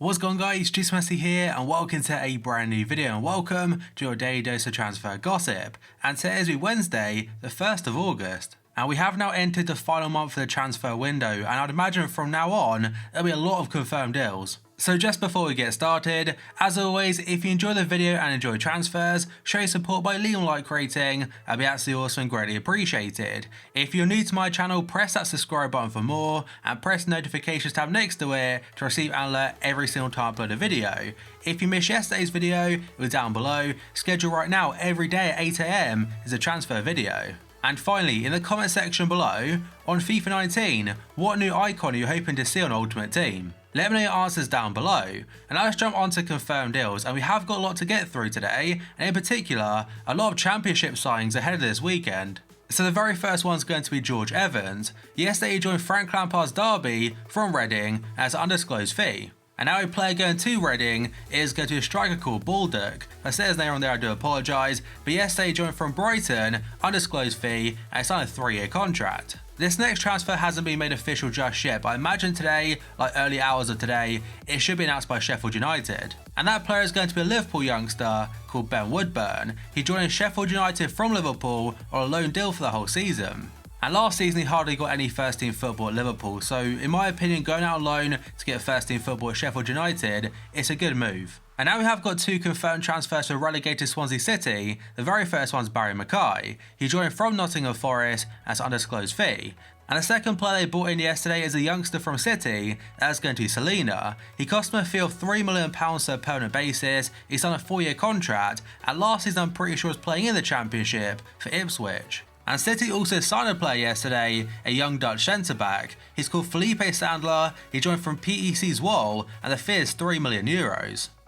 What's going on, guys? Just Messi here and welcome to a brand new video and welcome to your daily dose of transfer gossip. And today is Wednesday, the 1st of August. And we have now entered the final month of the transfer window, and I'd imagine from now on there'll be a lot of confirmed deals. So just before we get started, as always, if you enjoy the video and enjoy transfers, show your support by leaving a like rating. That'd be absolutely awesome and greatly appreciated. If you're new to my channel, press that subscribe button for more and press the notifications tab next to it to receive an alert every single time I upload a video. If you missed yesterday's video, it was down below. Schedule right now every day at 8 AM is a transfer video. And finally, in the comment section below, on FIFA 19, what new icon are you hoping to see on Ultimate Team? Let me know your answers down below, and now let's jump on to confirmed deals, and we have got a lot to get through today, and in particular, a lot of championship signings ahead of this weekend. So the very first one's going to be George Evans. Yesterday he joined Frank Lampard's Derby from Reading as an undisclosed fee. And now a player going to Reading is going to be a striker called Baldock. If I say his name on there, I do apologise, but yesterday he joined from Brighton, undisclosed fee, and signed a 3-year contract. This next transfer hasn't been made official just yet, but I imagine today, like early hours of today, it should be announced by Sheffield United. And that player is going to be a Liverpool youngster called Ben Woodburn. He joined Sheffield United from Liverpool on a loan deal for the whole season. And last season he hardly got any first team football at Liverpool, so in my opinion going out on loan to get first team football at Sheffield United, it's a good move. And now we have got two confirmed transfers for relegated Swansea City. The very first one's Barry Mackay. He joined from Nottingham Forest as an undisclosed fee. And the second player they brought in yesterday is a youngster from City, that's going to be Selena. He cost them a fee of £3 million on a permanent basis, he's on a 4-year contract, and last season I'm pretty sure was playing in the Championship for Ipswich. And City also signed a player yesterday, a young Dutch centre-back. He's called Felipe Sandler, he joined from PEC Zwolle, and the fee is €3 million.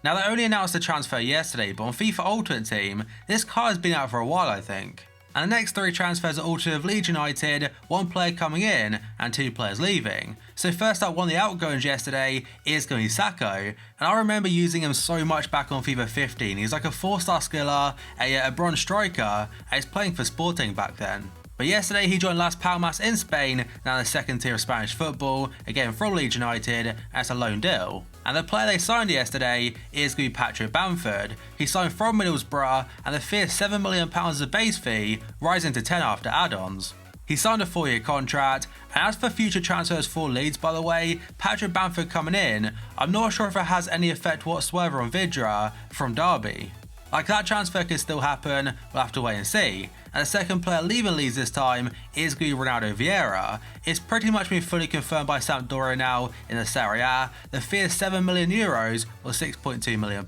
Now they only announced the transfer yesterday, but on FIFA Ultimate Team, this card has been out for a while I think. And the next 3 transfers are all to of Leeds United, 1 player coming in and 2 players leaving. So first up, one of the outgoings yesterday is going to be Sacco, and I remember using him so much back on FIFA 15. He's like a 4-star skiller, a bronze striker, and he's playing for Sporting back then. But yesterday he joined Las Palmas in Spain, now the 2nd tier of Spanish football, again from Leeds United, as a loan deal. And the player they signed yesterday is going to be Patrick Bamford. He signed from Middlesbrough and the fee is £7 million as a base fee, rising to 10 after add-ons. He signed a 4-year contract, and as for future transfers for Leeds, by the way, Patrick Bamford coming in, I'm not sure if it has any effect whatsoever on Vidra from Derby. Like that transfer could still happen, we'll have to wait and see. And the second player leaving Leeds this time is going to be Ronaldo Vieira. It's pretty much been fully confirmed by Sampdoria now in the Serie A. The fee is €7 million or £6.2 million.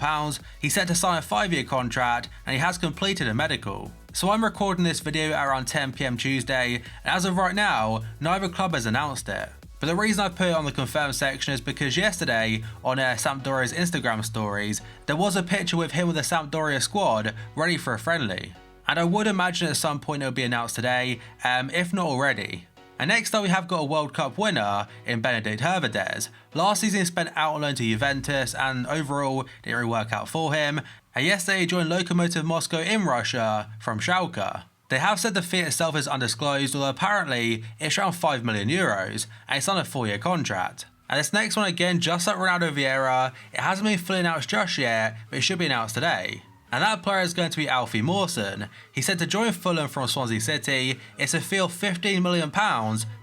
He's set to sign a 5-year contract and he has completed a medical. So I'm recording this video at around 10 PM Tuesday, and as of right now, neither club has announced it. But the reason I put it on the confirmed section is because yesterday on Sampdoria's Instagram stories, there was a picture with him with the Sampdoria squad ready for a friendly. And I would imagine at some point it will be announced today, if not already. And next up we have got a World Cup winner in Benedikt Hervedez. Last season he spent out on loan to Juventus and overall didn't really work out for him. And yesterday he joined Lokomotiv Moscow in Russia from Schalke. They have said the fee itself is undisclosed, although apparently it's around €5 million and it's on a 4-year contract. And this next one again, just like Ronaldo Vieira, it hasn't been fully announced just yet, but it should be announced today. And that player is going to be Alfie Mawson. He's set to join Fulham from Swansea City. It's a fee of £15 million,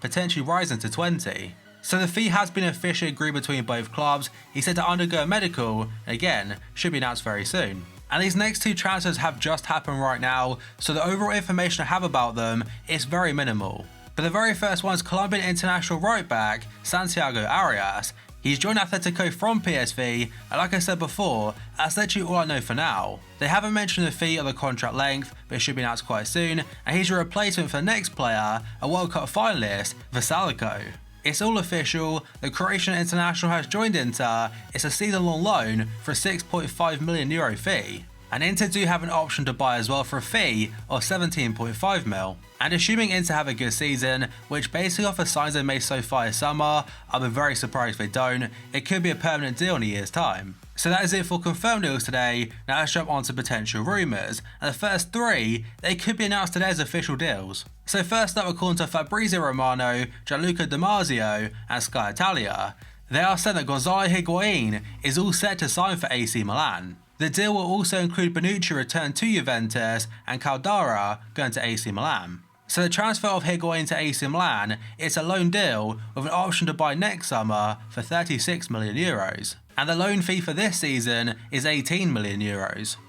potentially rising to 20. So the fee has been officially agreed between both clubs. He's set to undergo a medical, and again, should be announced very soon. And these next 2 transfers have just happened right now, so the overall information I have about them is very minimal. But the very first one is Colombian international right back, Santiago Arias. He's joined Atletico from PSV, and like I said before, that's literally all I know for now. They haven't mentioned the fee or the contract length, but it should be announced quite soon, and he's a replacement for the next player, a World Cup finalist, Veselko. It's all official, the Croatian international has joined Inter, it's a season-long loan for a €6.5 million fee. And Inter do have an option to buy as well for a fee of 17.5 mil. And assuming Inter have a good season, which basically off the signs they've made so far this summer, I'll be very surprised if they don't, it could be a permanent deal in a year's time. So that is it for confirmed deals today. Now let's jump on to potential rumours, and the first 3, they could be announced today as official deals. So first up, according to Fabrizio Romano, Gianluca Di Marzio and Sky Italia, They are saying that Gonzalo Higuain is all set to sign for AC Milan. The deal will also include Bonucci return to Juventus and Caldara going to AC Milan. So the transfer of Higuain to AC Milan is a loan deal with an option to buy next summer for €36 million. And the loan fee for this season is €18 million.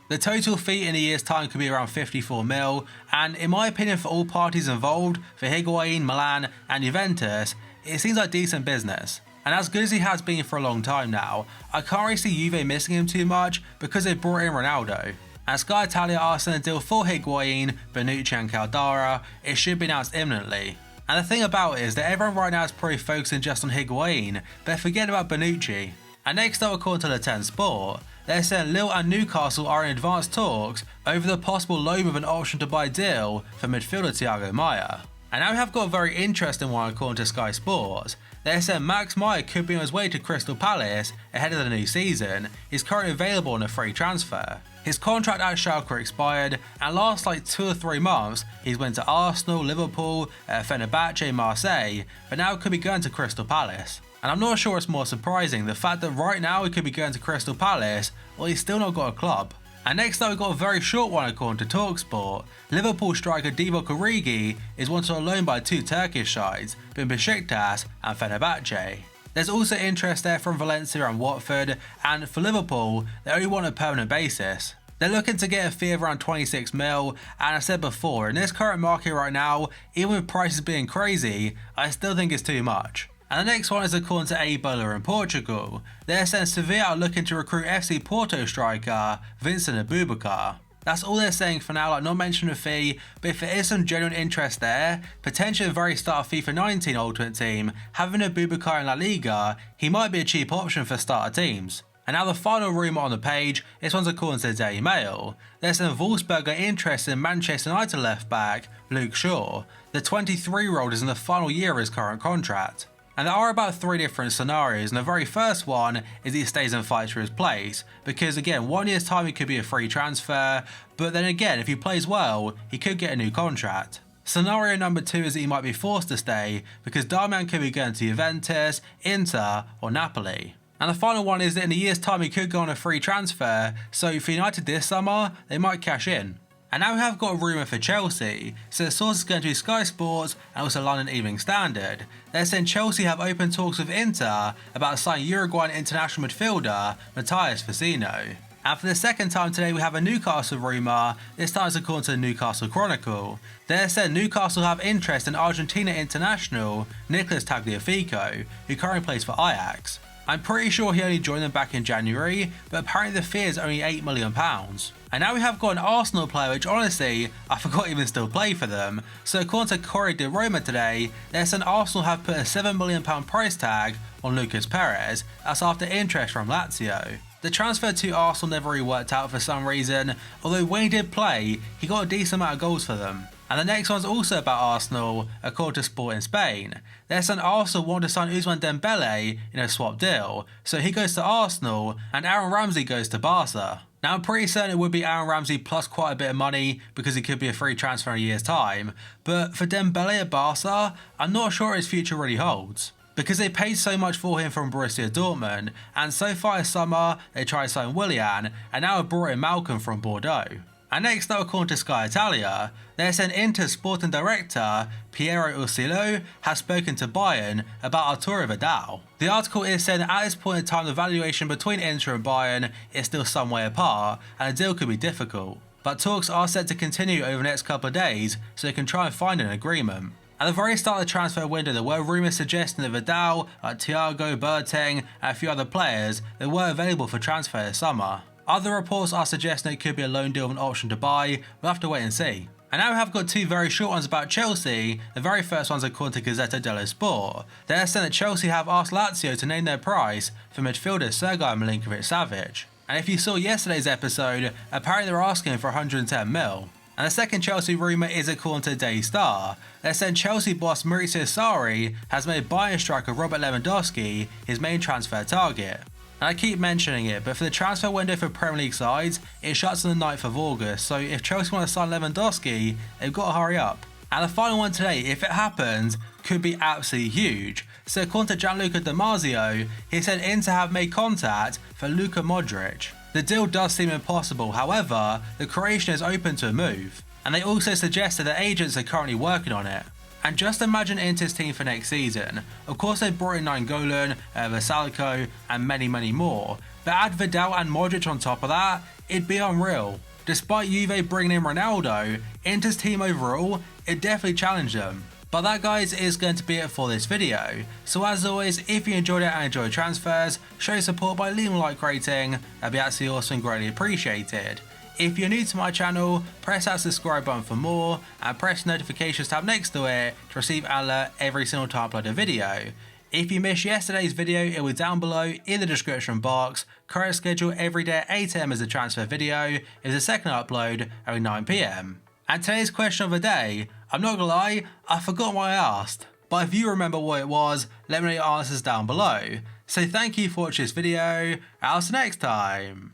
The total fee in a year's time could be around 54 mil, and in my opinion for all parties involved, for Higuain, Milan and Juventus, it seems like decent business. And as good as he has been for a long time now, I can't really see Juve missing him too much because they brought in Ronaldo. And Sky Italia are sending a deal for Higuain, Bonucci and Caldara. It should be announced imminently. And the thing about it is that everyone right now is probably focusing just on Higuain, but forget about Bonucci. And next up, according to Le 10 Sport, they're saying Lille and Newcastle are in advanced talks over the possible loan with an option to buy deal for midfielder Thiago Maia. And now we have got a very interesting one according to Sky Sports. They're saying Max Meyer could be on his way to Crystal Palace ahead of the new season. He's currently available on a free transfer. His contract at Schalke expired, and last 2 or 3 months he's went to Arsenal, Liverpool, Fenerbahce, Marseille, but now could be going to Crystal Palace. And I'm not sure what's more surprising, the fact that right now he could be going to Crystal Palace, or he's still not got a club. And next up we've got a very short one according to TalkSport. Liverpool striker Divock Origi is wanted on loan by 2 Turkish sides, being Besiktas and Fenerbahce. There's also interest there from Valencia and Watford, and for Liverpool, they only want a permanent basis. They're looking to get a fee of around 26 mil, and I said before, in this current market right now, even with prices being crazy, I still think it's too much. And the next one is according to A Bowler in Portugal. They're saying Sevilla are looking to recruit FC Porto striker Vincent Aboubakar. That's all they're saying for now, not mentioning a fee, but if there is some genuine interest there, potentially the very start of FIFA 19 Ultimate Team, having Aboubakar in La Liga, he might be a cheap option for starter teams. And now the final rumour on the page, this one's according to the Daily Mail. There's some Wolfsburg are interested in Manchester United left back Luke Shaw. The 23-year-old is in the final year of his current contract. And there are about 3 different scenarios, and the very first one is he stays and fights for his place, because again 1 year's time he could be a free transfer, but then again if he plays well he could get a new contract. Scenario number 2 is that he might be forced to stay because Darmian could be going to Juventus, Inter or Napoli. And the final one is that in a year's time he could go on a free transfer, so for United this summer they might cash in. And now we have got a rumour for Chelsea, so the source is going to be Sky Sports and also London Evening Standard. They're saying Chelsea have open talks with Inter about signing Uruguayan international midfielder Matthias Vecino. And for the second time today we have a Newcastle rumour, this time it's according to the Newcastle Chronicle. They're saying Newcastle have interest in Argentina international Nicolas Tagliafico, who currently plays for Ajax. I'm pretty sure he only joined them back in January, but apparently the fee is only £8 million. And now we have got an Arsenal player which honestly, I forgot even still play for them. So according to Corriere di Roma today, they're saying Arsenal have put a £7 million price tag on Lucas Perez, that's after interest from Lazio. The transfer to Arsenal never really worked out for some reason, although when he did play, he got a decent amount of goals for them. And the next one's also about Arsenal, according to Sport in Spain. They're saying Arsenal want to sign Ousmane Dembele in a swap deal, so he goes to Arsenal and Aaron Ramsey goes to Barca. Now I'm pretty certain it would be Aaron Ramsey plus quite a bit of money because he could be a free transfer in a year's time, but for Dembele at Barca, I'm not sure his future really holds. Because they paid so much for him from Borussia Dortmund, and so far this summer they tried to sign Willian and now have brought in Malcolm from Bordeaux. And next up, according to Sky Italia, they're saying Inter's sporting director Piero Ursillo has spoken to Bayern about Arturo Vidal. The article is saying that at this point in time the valuation between Inter and Bayern is still some way apart and a deal could be difficult. But talks are set to continue over the next couple of days so they can try and find an agreement. At the very start of the transfer window there were rumours suggesting that Vidal, like Thiago, Boateng and a few other players that were available for transfer this summer. Other reports are suggesting it could be a loan deal with an option to buy, we'll have to wait and see. And now we have got 2 very short ones about Chelsea. The very first one's according to Gazzetta dello Sport. They're saying that Chelsea have asked Lazio to name their price for midfielder Sergei Milinkovic-Savic. And if you saw yesterday's episode, apparently they're asking for 110 mil. And the second Chelsea rumour is according to the Daily Star. They're saying Chelsea boss Maurizio Sarri has made Bayern striker Robert Lewandowski his main transfer target. And I keep mentioning it, but for the transfer window for Premier League sides, it shuts on the 9th of August, so if Chelsea want to sign Lewandowski, they've got to hurry up. And the final one today, if it happens, could be absolutely huge. So according to Gianluca Di Marzio, he said Inter have made contact for Luka Modric. The deal does seem impossible, however, the Croatian is open to a move, and they also suggested that agents are currently working on it. And just imagine Inter's team for next season. Of course they brought in Nainggolan, Versalico and many more, but add Vidal and Modric on top of that, it'd be unreal. Despite Juve bringing in Ronaldo, Inter's team overall, it definitely challenged them. But that, guys, is going to be it for this video. So as always, if you enjoyed it and enjoy transfers, show support by leaving a like rating, that'd be absolutely awesome and greatly appreciated. If you're new to my channel, press that subscribe button for more and press the notifications tab next to it to receive an alert every single time I upload a video. If you missed yesterday's video, it will be down below in the description box. Current schedule every day at 8 AM is a transfer video, is the second upload at 9 PM. And today's question of the day, I'm not gonna lie, I forgot what I asked. But if you remember what it was, let me know your answers down below. So thank you for watching this video, and I'll see you next time.